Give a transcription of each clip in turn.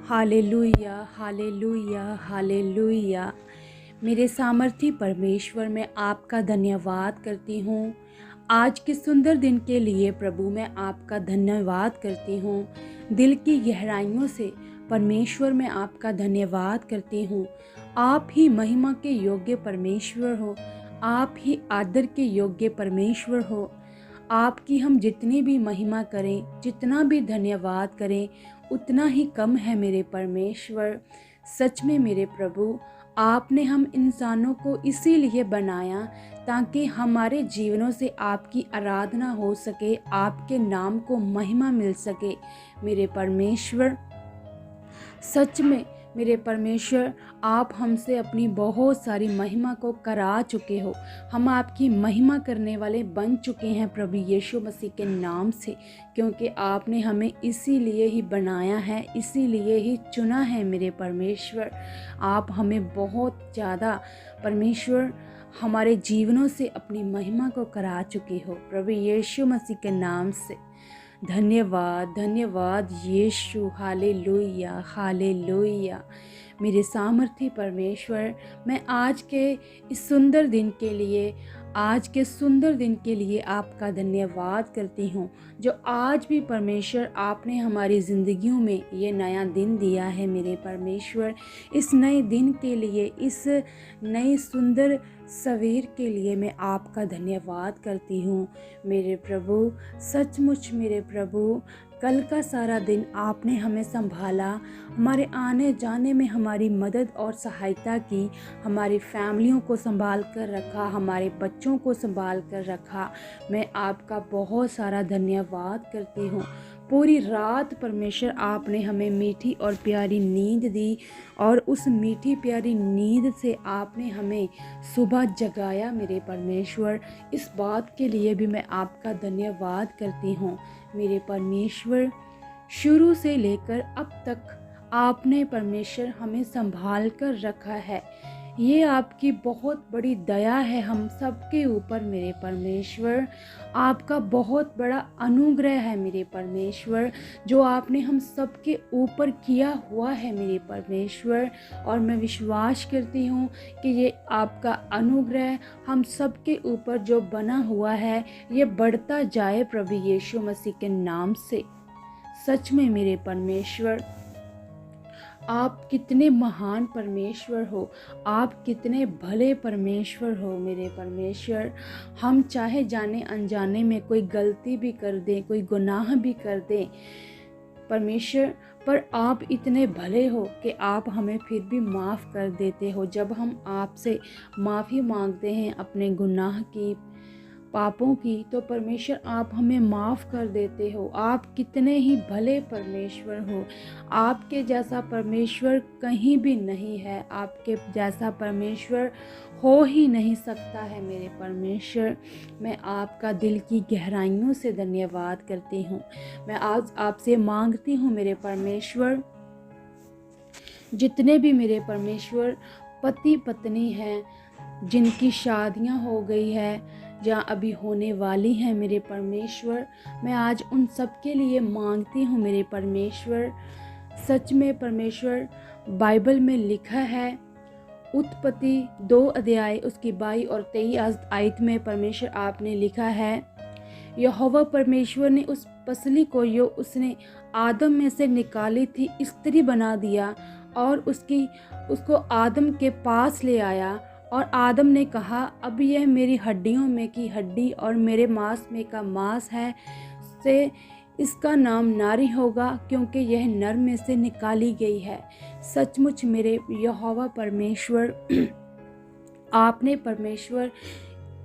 Hallelujah, hallelujah, hallelujah. मेरे सामर्थी परमेश्वर, मैं आपका धन्यवाद करती हूँ। आज के सुंदर दिन के लिए प्रभु मैं आपका धन्यवाद करती हूँ। दिल की गहराइयों से परमेश्वर मैं आपका धन्यवाद करती हूँ। आप ही महिमा के योग्य परमेश्वर हो, आप ही आदर के योग्य परमेश्वर हो। आपकी हम जितनी भी महिमा करें, जितना भी धन्यवाद करें, उतना ही कम है मेरे परमेश्वर। सच में मेरे प्रभु, आपने हम इंसानों को इसीलिए बनाया ताकि हमारे जीवनों से आपकी आराधना हो सके, आपके नाम को महिमा मिल सके। मेरे परमेश्वर, सच में मेरे परमेश्वर, आप हमसे अपनी बहुत सारी महिमा को करा चुके हो। हम आपकी महिमा करने वाले बन चुके हैं प्रभु यीशु मसीह के नाम से, क्योंकि आपने हमें इसीलिए ही बनाया है, इसीलिए ही चुना है मेरे परमेश्वर। आप हमें बहुत ज़्यादा परमेश्वर हमारे जीवनों से अपनी महिमा को करा चुके हो प्रभु यीशु मसीह के नाम से। धन्यवाद, धन्यवाद यीशु। Hallelujah, hallelujah. मेरे सामर्थी परमेश्वर, मैं आज के इस सुंदर दिन के लिए, आज के सुंदर दिन के लिए आपका धन्यवाद करती हूँ, जो आज भी परमेश्वर आपने हमारी ज़िंदगियों में ये नया दिन दिया है मेरे परमेश्वर। इस नए दिन के लिए, इस नए सुंदर सवेर के लिए मैं आपका धन्यवाद करती हूँ मेरे प्रभु। सचमुच मेरे प्रभु, कल का सारा दिन आपने हमें संभाला, हमारे आने जाने में हमारी मदद और सहायता की, हमारी फैमिलियों को संभाल कर रखा, हमारे बच्चों को संभाल कर रखा। मैं आपका बहुत सारा धन्यवाद करती हूँ। पूरी रात परमेश्वर आपने हमें मीठी और प्यारी नींद दी, और उस मीठी प्यारी नींद से आपने हमें सुबह जगाया मेरे परमेश्वर। इस बात के लिए भी मैं आपका धन्यवाद करती हूँ मेरे परमेश्वर। शुरू से लेकर अब तक आपने परमेश्वर हमें संभाल कर रखा है। ये आपकी बहुत बड़ी दया है हम सबके ऊपर मेरे परमेश्वर। आपका बहुत बड़ा अनुग्रह है मेरे परमेश्वर, जो आपने हम सबके ऊपर किया हुआ है मेरे परमेश्वर। और मैं विश्वास करती हूँ कि ये आपका अनुग्रह हम सबके ऊपर जो बना हुआ है, ये बढ़ता जाए प्रभु यीशु मसीह के नाम से। सच में मेरे परमेश्वर, आप कितने महान परमेश्वर हो, आप कितने भले परमेश्वर हो मेरे परमेश्वर। हम चाहे जाने अनजाने में कोई गलती भी कर दें, कोई गुनाह भी कर दें परमेश्वर, पर आप इतने भले हो कि आप हमें फिर भी माफ़ कर देते हो। जब हम आपसे माफ़ी मांगते हैं अपने गुनाह की, पापों की, तो परमेश्वर आप हमें माफ़ कर देते हो। आप कितने ही भले परमेश्वर हो। आपके जैसा परमेश्वर कहीं भी नहीं है, आपके जैसा परमेश्वर हो ही नहीं सकता है मेरे परमेश्वर। मैं आपका दिल की गहराइयों से धन्यवाद करती हूँ। मैं आज आपसे मांगती हूँ मेरे परमेश्वर, जितने भी मेरे परमेश्वर पति पत्नी हैं, जिनकी शादियाँ हो गई है या अभी होने वाली हैं मेरे परमेश्वर, मैं आज उन सब के लिए मांगती हूँ मेरे परमेश्वर। सच में परमेश्वर, बाइबल में लिखा है, उत्पत्ति 2 अध्याय उसकी 22 और 23 आयत में परमेश्वर आपने लिखा है, यहोवा परमेश्वर ने उस पसली को जो उसने आदम में से निकाली थी स्त्री बना दिया, और उसको आदम के पास ले आया। और आदम ने कहा, अब यह मेरी हड्डियों में की हड्डी और मेरे मांस में का मांस है, से इसका नाम नारी होगा, क्योंकि यह नर में से निकाली गई है। सचमुच मेरे यहोवा परमेश्वर, आपने परमेश्वर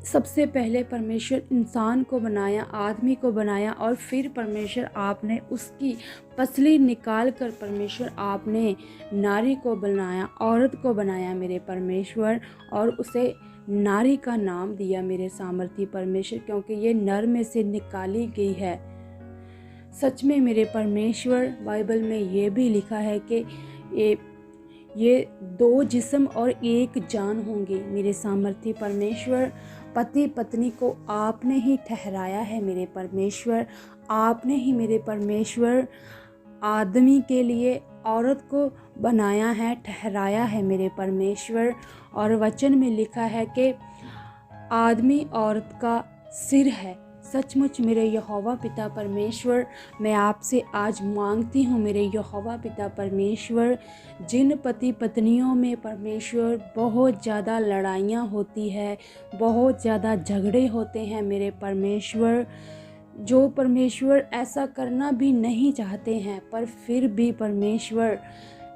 सबसे पहले परमेश्वर इंसान को बनाया, आदमी को बनाया, और फिर परमेश्वर आपने उसकी पसली निकाल कर परमेश्वर आपने नारी को बनाया, औरत को बनाया मेरे परमेश्वर, और उसे नारी का नाम दिया मेरे सामर्थी परमेश्वर, क्योंकि ये नर में से निकाली गई है। सच में मेरे परमेश्वर, बाइबल में ये भी लिखा है कि ये 2 जिस्म और 1 जान होंगे मेरे सामर्थी परमेश्वर। पति पत्नी को आपने ही ठहराया है मेरे परमेश्वर। आपने ही मेरे परमेश्वर आदमी के लिए औरत को बनाया है, ठहराया है मेरे परमेश्वर। और वचन में लिखा है कि आदमी औरत का सिर है। सचमुच मेरे यहोवा पिता परमेश्वर, मैं आपसे आज मांगती हूँ मेरे यहोवा पिता परमेश्वर, जिन पति पत्नियों में परमेश्वर बहुत ज़्यादा लड़ाइयाँ होती है, बहुत ज़्यादा झगड़े होते हैं मेरे परमेश्वर, जो परमेश्वर ऐसा करना भी नहीं चाहते हैं, पर फिर भी परमेश्वर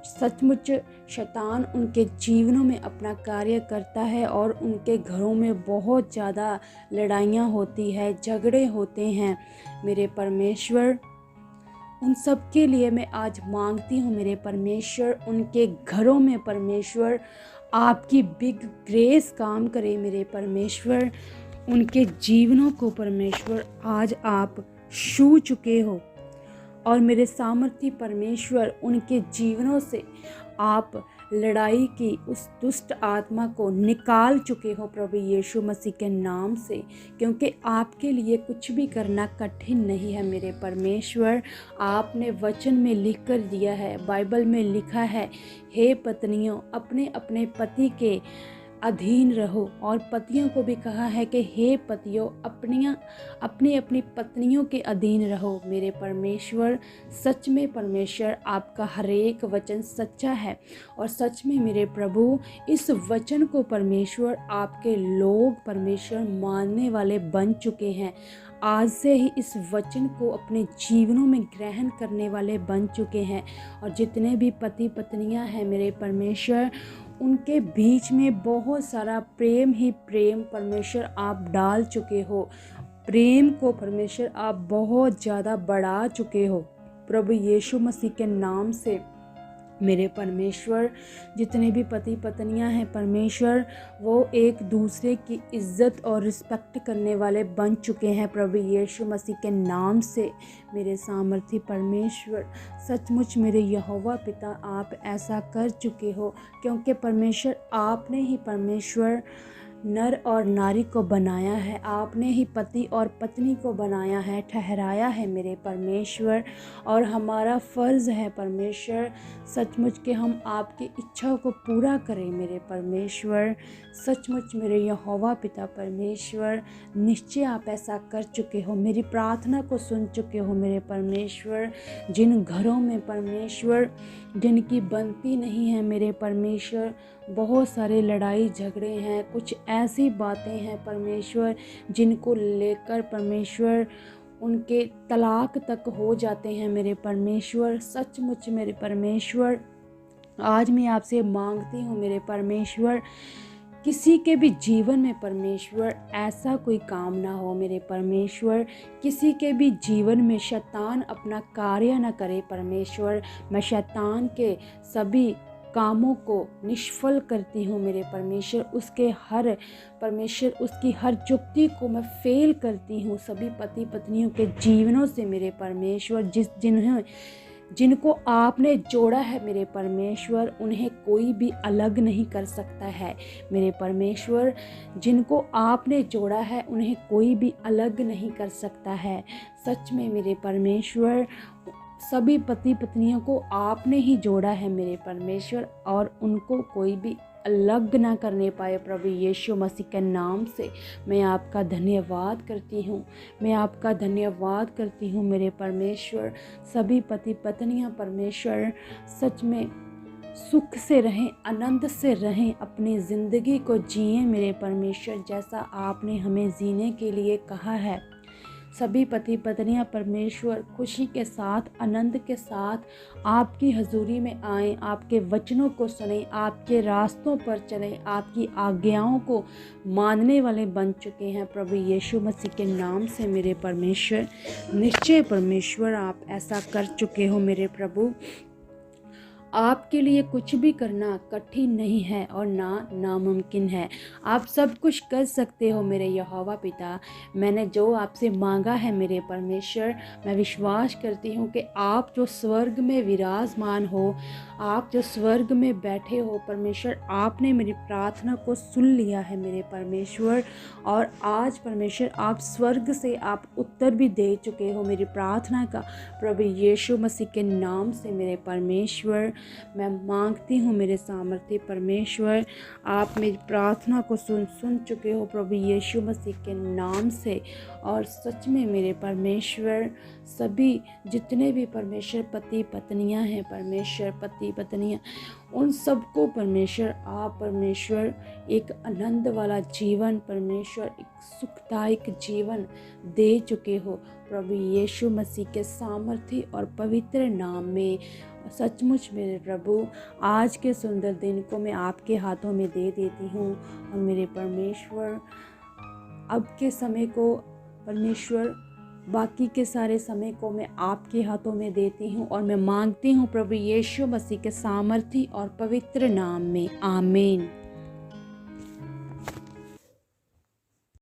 सचमुच शैतान उनके जीवनों में अपना कार्य करता है और उनके घरों में बहुत ज़्यादा लड़ाइयाँ होती है, झगड़े होते हैं मेरे परमेश्वर। उन सब के लिए मैं आज मांगती हूँ मेरे परमेश्वर, उनके घरों में परमेश्वर आपकी बिग ग्रेस काम करे मेरे परमेश्वर। उनके जीवनों को परमेश्वर आज आप छू चुके हो और मेरे सामर्थी परमेश्वर उनके जीवनों से आप लड़ाई की उस दुष्ट आत्मा को निकाल चुके हो प्रभु यीशु मसीह के नाम से, क्योंकि आपके लिए कुछ भी करना कठिन नहीं है मेरे परमेश्वर। आपने वचन में लिख कर दिया है, बाइबल में लिखा है, हे पत्नियों अपने अपने पति के अधीन रहो, और पतियों को भी कहा है कि हे पतियों अपनी अपनी पत्नियों के अधीन रहो मेरे परमेश्वर। सच में परमेश्वर आपका हर एक वचन सच्चा है, और सच में मेरे प्रभु इस वचन को परमेश्वर आपके लोग परमेश्वर मानने वाले बन चुके हैं। आज से ही इस वचन को अपने जीवनों में ग्रहण करने वाले बन चुके हैं, और जितने भी पति पत्नियां हैं मेरे परमेश्वर, उनके बीच में बहुत सारा प्रेम ही प्रेम परमेश्वर आप डाल चुके हो। प्रेम को परमेश्वर आप बहुत ज़्यादा बढ़ा चुके हो प्रभु यीशु मसीह के नाम से मेरे परमेश्वर। जितने भी पति पत्नियां हैं परमेश्वर, वो एक दूसरे की इज्जत और रिस्पेक्ट करने वाले बन चुके हैं प्रभु यीशु मसीह के नाम से मेरे सामर्थी परमेश्वर। सचमुच मेरे यहोवा पिता आप ऐसा कर चुके हो, क्योंकि परमेश्वर आपने ही परमेश्वर नर और नारी को बनाया है, आपने ही पति और पत्नी को बनाया है, ठहराया है मेरे परमेश्वर। और हमारा फ़र्ज़ है परमेश्वर सचमुच कि हम आपकी इच्छा को पूरा करें मेरे परमेश्वर। सचमुच मेरे यहोवा पिता परमेश्वर, निश्चय आप ऐसा कर चुके हो, मेरी प्रार्थना को सुन चुके हो मेरे परमेश्वर। जिन घरों में परमेश्वर जिनकी बनती नहीं है मेरे परमेश्वर, बहुत सारे लड़ाई झगड़े हैं, कुछ ऐसी बातें हैं परमेश्वर जिनको लेकर परमेश्वर उनके तलाक तक हो जाते हैं मेरे परमेश्वर। सचमुच मेरे परमेश्वर, आज मैं आपसे मांगती हूँ मेरे परमेश्वर, किसी के भी जीवन में परमेश्वर ऐसा कोई काम ना हो मेरे परमेश्वर, किसी के भी जीवन में शैतान अपना कार्य ना करे परमेश्वर। मैं शैतान के सभी कामों को निष्फल करती हूँ मेरे परमेश्वर, उसकी हर जुक्ति को मैं फेल करती हूँ सभी पति पत्नियों के जीवनों से मेरे परमेश्वर। जिनको आपने जोड़ा है मेरे परमेश्वर, उन्हें कोई भी अलग नहीं कर सकता है मेरे परमेश्वर। जिनको आपने जोड़ा है उन्हें कोई भी अलग नहीं कर सकता है। सच में मेरे परमेश्वर, सभी पति पत्नियों को आपने ही जोड़ा है मेरे परमेश्वर, और उनको कोई भी अलग ना करने पाए प्रभु यीशु मसीह के नाम से मैं आपका धन्यवाद करती हूँ। मैं आपका धन्यवाद करती हूँ मेरे परमेश्वर। सभी पति पत्नियाँ परमेश्वर सच में सुख से रहें, आनंद से रहें, अपनी ज़िंदगी को जिएं मेरे परमेश्वर जैसा आपने हमें जीने के लिए कहा है। सभी पति पत्नियां परमेश्वर खुशी के साथ, आनंद के साथ आपकी हजूरी में आएं, आपके वचनों को सुनें, आपके रास्तों पर चलें, आपकी आज्ञाओं को मानने वाले बन चुके हैं प्रभु यीशु मसीह के नाम से मेरे परमेश्वर। निश्चय परमेश्वर आप ऐसा कर चुके हो मेरे प्रभु। आपके लिए कुछ भी करना कठिन नहीं है और ना नामुमकिन है। आप सब कुछ कर सकते हो मेरे यहोवा पिता। मैंने जो आपसे मांगा है मेरे परमेश्वर, मैं विश्वास करती हूँ कि आप जो स्वर्ग में विराजमान हो, आप जो स्वर्ग में बैठे हो परमेश्वर, आपने मेरी प्रार्थना को सुन लिया है मेरे परमेश्वर। और आज परमेश्वर आप स्वर्ग से आप उत्तर भी दे चुके हो मेरी प्रार्थना का। प्रभु यीशु मसीह के नाम से मेरे परमेश्वर मैं मांगती हूँ मेरे सामर्थ्य परमेश्वर, आप मेरी प्रार्थना को सुन चुके हो प्रभु यीशु मसीह के नाम से। और सच में मेरे परमेश्वर, सभी जितने भी परमेश्वर पति पत्नियां हैं परमेश्वर, पति पत्नियां, उन सबको परमेश्वर आप परमेश्वर एक आनंद वाला जीवन परमेश्वर, एक सुखदायक जीवन दे चुके हो प्रभु यीशु मसीह के सामर्थ्य और पवित्र नाम में। सचमुच मेरे प्रभु, आज के सुंदर दिन को मैं आपके हाथों में दे देती हूँ। और मेरे परमेश्वर, अब के समय को परमेश्वर, बाकी के सारे समय को मैं आपके हाथों में देती हूँ और मैं मांगती हूँ प्रभु यीशु मसीह के सामर्थ्य और पवित्र नाम में, आमीन।